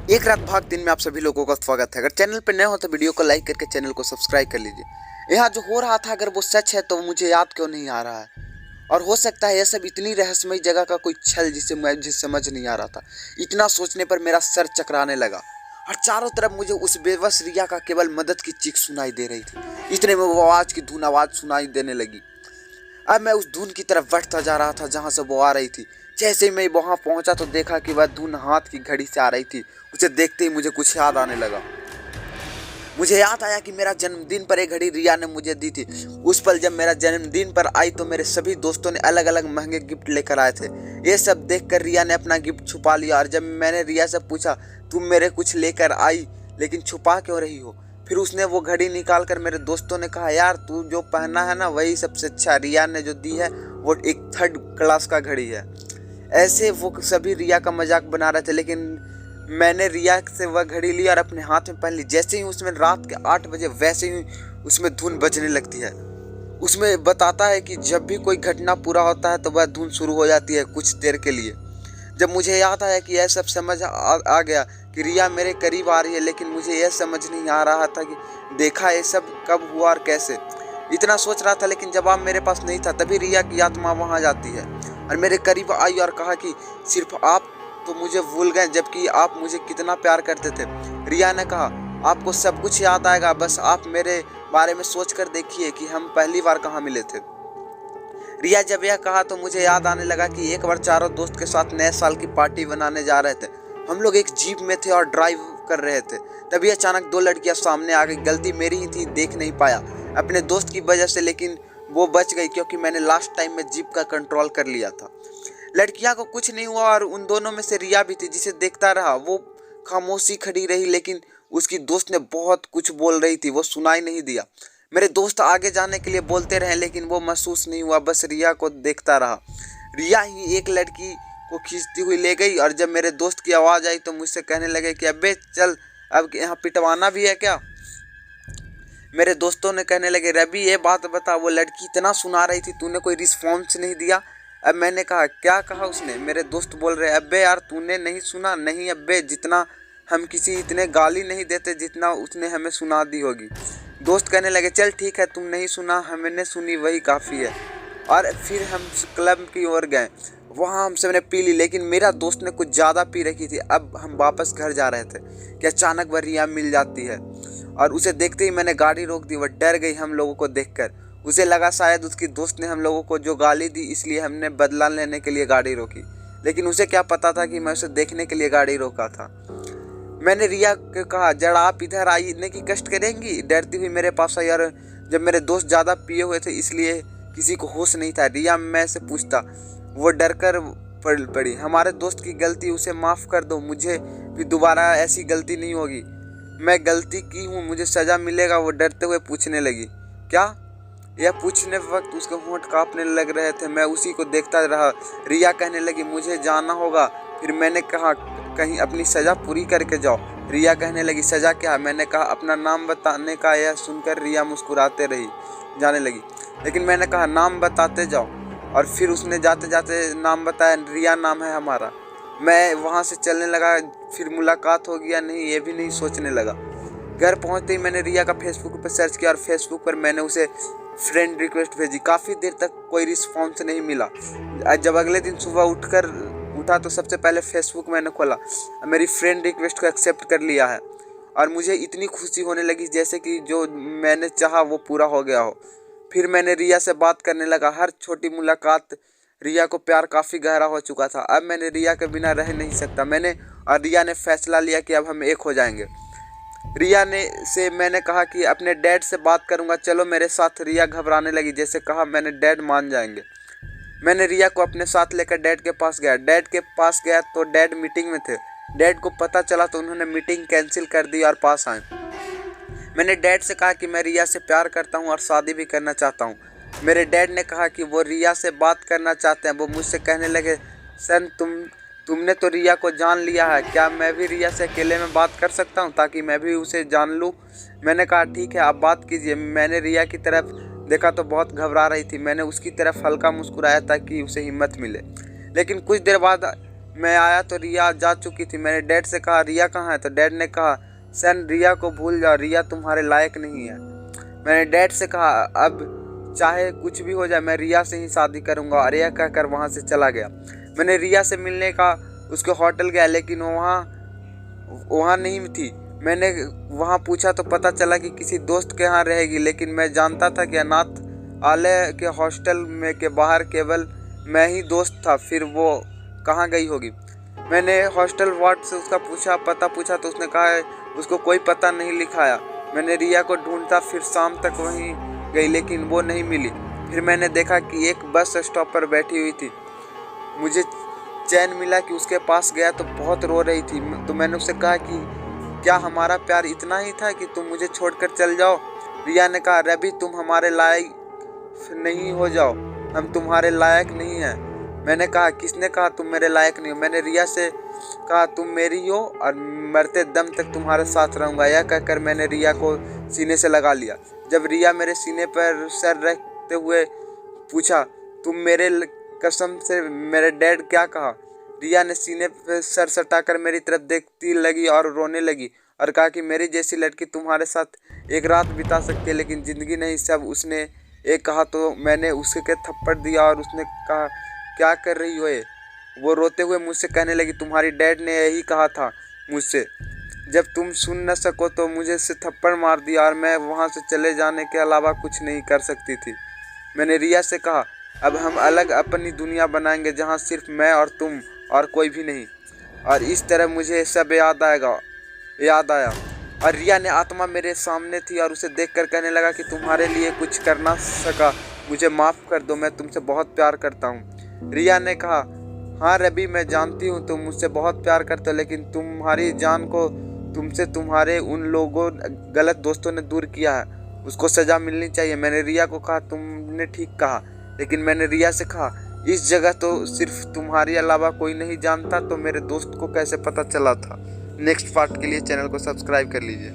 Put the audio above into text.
एक रात भाग दिन में आप सभी लोगों का स्वागत है। अगर चैनल पर नए हो तो वीडियो को लाइक करके चैनल को सब्सक्राइब कर लीजिए। यहाँ जो हो रहा था अगर वो सच है तो मुझे याद क्यों नहीं आ रहा है, और हो सकता है यह सब इतनी रहस्यमय जगह का कोई छल जिसे मुझे समझ नहीं आ रहा था। इतना सोचने पर मेरा सर चकराने लगा और चारों तरफ मुझे उस बेबस रिया का केवल मदद की चीख सुनाई दे रही थी। इतने में वो आवाज़ की धुन आवाज़ सुनाई देने लगी। अब मैं उस धुन की तरफ बढ़ता जा रहा था जहाँ से वो आ रही थी। जैसे ही मैं वहाँ पहुँचा तो देखा कि वह धुन हाथ की घड़ी से आ रही थी। उसे देखते ही मुझे कुछ याद आने लगा। मुझे याद आया कि मेरा जन्मदिन पर एक घड़ी रिया ने मुझे दी थी। उस पल जब मेरा जन्मदिन पर आई तो मेरे सभी दोस्तों ने अलग अलग महंगे गिफ्ट लेकर आए थे। ये सब देखकर रिया ने अपना गिफ्ट छुपा लिया और जब मैंने रिया से पूछा तुम मेरे कुछ लेकर आई लेकिन छुपा क्यों रही हो, फिर उसने वो घड़ी निकाल कर मेरे दोस्तों ने कहा यार तू जो पहना है ना वही सबसे अच्छा, रिया ने जो दी है वो एक 3rd क्लास का घड़ी है। ऐसे वो सभी रिया का मजाक बना रहे थे, लेकिन मैंने रिया से वह घड़ी ली और अपने हाथ में पहन ली। जैसे ही उसमें रात के 8 बजे वैसे ही उसमें धुन बजने लगती है। उसमें बताता है कि जब भी कोई घटना पूरा होता है तो वह धुन शुरू हो जाती है कुछ देर के लिए। जब मुझे याद आया कि यह सब समझ आ गया कि रिया मेरे करीब आ रही है, लेकिन मुझे यह समझ नहीं आ रहा था कि देखा ये सब कब हुआ और कैसे। इतना सोच रहा था लेकिन जवाब मेरे पास नहीं था। तभी रिया की आत्मा वहाँ जाती है और मेरे करीब आई और कहा कि सिर्फ आप तो मुझे भूल गए जबकि आप मुझे कितना प्यार करते थे। रिया ने कहा आपको सब कुछ याद आएगा, बस आप मेरे बारे में सोच कर देखिए कि हम पहली बार कहाँ मिले थे। रिया जब यह कहा तो मुझे याद आने लगा कि एक बार चारों दोस्त के साथ नए साल की पार्टी बनाने जा रहे थे। हम लोग एक जीप में थे और ड्राइव कर रहे थे। तभी अचानक 2 लड़कियां सामने आ गई। गलती मेरी ही थी, देख नहीं पाया अपने दोस्त की वजह से, लेकिन वो बच गई क्योंकि मैंने लास्ट टाइम में जीप का कंट्रोल कर लिया था। लड़कियां को कुछ नहीं हुआ और उन दोनों में से रिया भी थी जिसे देखता रहा। वो खामोशी खड़ी रही, लेकिन उसकी दोस्त ने बहुत कुछ बोल रही थी, वो सुनाई नहीं दिया। मेरे दोस्त आगे जाने के लिए बोलते रहे लेकिन वो महसूस नहीं हुआ, बस रिया को देखता रहा। रिया ही एक लड़की को खींचती हुई ले गई और जब मेरे दोस्त की आवाज़ आई तो मुझसे कहने लगे कि अबे चल अब यहाँ पिटवाना भी है क्या। मेरे दोस्तों ने कहने लगे रवि ये बात बता, वो लड़की इतना सुना रही थी तूने कोई रिस्पॉन्स नहीं दिया। अब मैंने कहा क्या कहा उसने। मेरे दोस्त बोल रहे अबे यार तूने नहीं सुना। नहीं अबे, जितना हम किसी इतने गाली नहीं देते जितना उसने हमें सुना दी होगी। दोस्त कहने लगे चल ठीक है तुम नहीं सुना, हमने सुनी वही काफ़ी है। और फिर हम क्लब की ओर गए। वहाँ हम सब ने पी ली, लेकिन मेरा दोस्त ने कुछ ज़्यादा पी रखी थी। अब हम वापस घर जा रहे थे कि अचानक वह रिया मिल जाती है और उसे देखते ही मैंने गाड़ी रोक दी। वह डर गई हम लोगों को देखकर। उसे लगा शायद उसकी दोस्त ने हम लोगों को जो गाली दी इसलिए हमने बदला लेने के लिए गाड़ी रोकी, लेकिन उसे क्या पता था कि मैं उसे देखने के लिए गाड़ी रोका था। मैंने रिया को कहा जरा आप इधर आने की कष्ट करेंगी। डरती हुई मेरे पास आई और जब मेरे दोस्त ज़्यादा पिए हुए थे इसलिए किसी को होश नहीं था। रिया मैं से पूछता, वो डर कर पड़ी। हमारे दोस्त की गलती, उसे माफ़ कर दो, मुझे भी दोबारा ऐसी गलती नहीं होगी। मैं गलती की हूँ, मुझे सज़ा मिलेगा। वो डरते हुए पूछने लगी क्या। यह पूछने वक्त उसके होंठ कांपने लग रहे थे। मैं उसी को देखता रहा। रिया कहने लगी मुझे जाना होगा। फिर मैंने कहा कहीं अपनी सज़ा पूरी करके जाओ। रिया कहने लगी सज़ा क्या। मैंने कहा अपना नाम बताने का। यह सुनकर रिया मुस्कुराते रही जाने लगी, लेकिन मैंने कहा नाम बताते जाओ। और फिर उसने जाते जाते नाम बताया, रिया नाम है हमारा। मैं वहाँ से चलने लगा। फिर मुलाकात होगी या नहीं ये भी नहीं सोचने लगा। घर पहुँचते ही मैंने रिया का फेसबुक पर सर्च किया और फेसबुक पर मैंने उसे फ्रेंड रिक्वेस्ट भेजी। काफ़ी देर तक कोई रिस्पॉन्स नहीं मिला। जब अगले दिन सुबह उठा तो सबसे पहले फेसबुक मैंने खोला, मेरी फ्रेंड रिक्वेस्ट को एक्सेप्ट कर लिया है और मुझे इतनी खुशी होने लगी जैसे कि जो मैंने चाहा वो पूरा हो गया हो। फिर मैंने रिया से बात करने लगा। हर छोटी मुलाकात रिया को प्यार काफ़ी गहरा हो चुका था। अब मैंने रिया के बिना रह नहीं सकता। मैंने और रिया ने फैसला लिया कि अब हम एक हो जाएंगे। रिया से मैंने कहा कि अपने डैड से बात करूंगा, चलो मेरे साथ। रिया घबराने लगी। जैसे कहा मैंने डैड मान जाएंगे। मैंने रिया को अपने साथ लेकर डैड के पास गया। डैड के पास गया तो डैड मीटिंग में थे। डैड को पता चला तो उन्होंने मीटिंग कैंसिल कर दी और पास आए। मैंने डैड से कहा कि मैं रिया से प्यार करता हूँ और शादी भी करना चाहता हूँ। मेरे डैड ने कहा कि वो रिया से बात करना चाहते हैं। वो मुझसे कहने लगे सन तुमने तो रिया को जान लिया है, क्या मैं भी रिया से अकेले में बात कर सकता हूँ ताकि मैं भी उसे जान लूँ। मैंने कहा ठीक है आप बात कीजिए। मैंने रिया की तरफ देखा तो बहुत घबरा रही थी। मैंने उसकी तरफ हल्का मुस्कुराया ताकि उसे हिम्मत मिले, लेकिन कुछ देर बाद मैं आया तो रिया जा चुकी थी। मैंने डैड से कहा रिया कहाँ है, तो डैड ने कहा सन रिया को भूल जाओ, रिया तुम्हारे लायक नहीं है। मैंने डैड से कहा अब चाहे कुछ भी हो जाए मैं रिया से ही शादी करूँगा, और यह कहकर वहाँ से चला गया। मैंने रिया से मिलने का उसके होटल गया, लेकिन वहाँ नहीं थी। मैंने वहाँ पूछा तो पता चला कि किसी दोस्त के यहाँ रहेगी, लेकिन मैं जानता था कि अनाथालय के हॉस्टल में के बाहर केवल मैं ही दोस्त था, फिर वो कहाँ गई होगी। मैंने हॉस्टल वार्ड से उसका पता पूछा तो उसने कहा उसको कोई पता नहीं लिखाया। मैंने रिया को ढूंढता, फिर शाम तक वहीं गई, लेकिन वो नहीं मिली। फिर मैंने देखा कि एक बस स्टॉप पर बैठी हुई थी। मुझे चैन मिला कि उसके पास गया तो बहुत रो रही थी। तो मैंने उससे कहा कि क्या हमारा प्यार इतना ही था कि तुम मुझे छोड़कर चल जाओ। रिया ने कहा रवि तुम हमारे लायक नहीं हो जाओ, हम तुम्हारे लायक नहीं हैं। मैंने कहा किसने कहा तुम मेरे लायक नहीं हो। मैंने रिया से कहा तुम मेरी हो और मरते दम तक तुम्हारे साथ रहूँगा। यह कहकर मैंने रिया को सीने से लगा लिया। जब रिया मेरे सीने पर सर रखते हुए पूछा तुम मेरे कसम से मेरे डैड क्या कहा। रिया ने सीने पर सर सटाकर मेरी तरफ देखती लगी और रोने लगी और कहा कि मेरी जैसी लड़की तुम्हारे साथ एक रात बिता सकती है लेकिन ज़िंदगी नहीं। सब उसने एक कहा तो मैंने उसके थप्पड़ दिया और उसने कहा क्या कर रही हो ये। वो रोते हुए मुझसे कहने लगी तुम्हारी डैड ने यही कहा था मुझसे, जब तुम सुन न सको तो मुझे से थप्पड़ मार दिया और मैं वहाँ से चले जाने के अलावा कुछ नहीं कर सकती थी। मैंने रिया से कहा अब हम अलग अपनी दुनिया बनाएंगे जहाँ सिर्फ मैं और तुम और कोई भी नहीं। और इस तरह मुझे सब याद आया और रिया ने आत्मा मेरे सामने थी और उसे देखकर कहने लगा कि तुम्हारे लिए कुछ कर ना सका, मुझे माफ़ कर दो, मैं तुमसे बहुत प्यार करता हूँ। रिया ने कहा हाँ रवि मैं जानती हूँ तुम मुझसे बहुत प्यार करते हो, लेकिन तुम्हारी जान को तुमसे तुम्हारे उन लोगों गलत दोस्तों ने दूर किया है, उसको सज़ा मिलनी चाहिए। मैंने रिया को कहा तुमने ठीक कहा, लेकिन मैंने रिया से कहा इस जगह तो सिर्फ तुम्हारे अलावा कोई नहीं जानता, तो मेरे दोस्त को कैसे पता चला था। नेक्स्ट पार्ट के लिए चैनल को सब्सक्राइब कर लीजिए।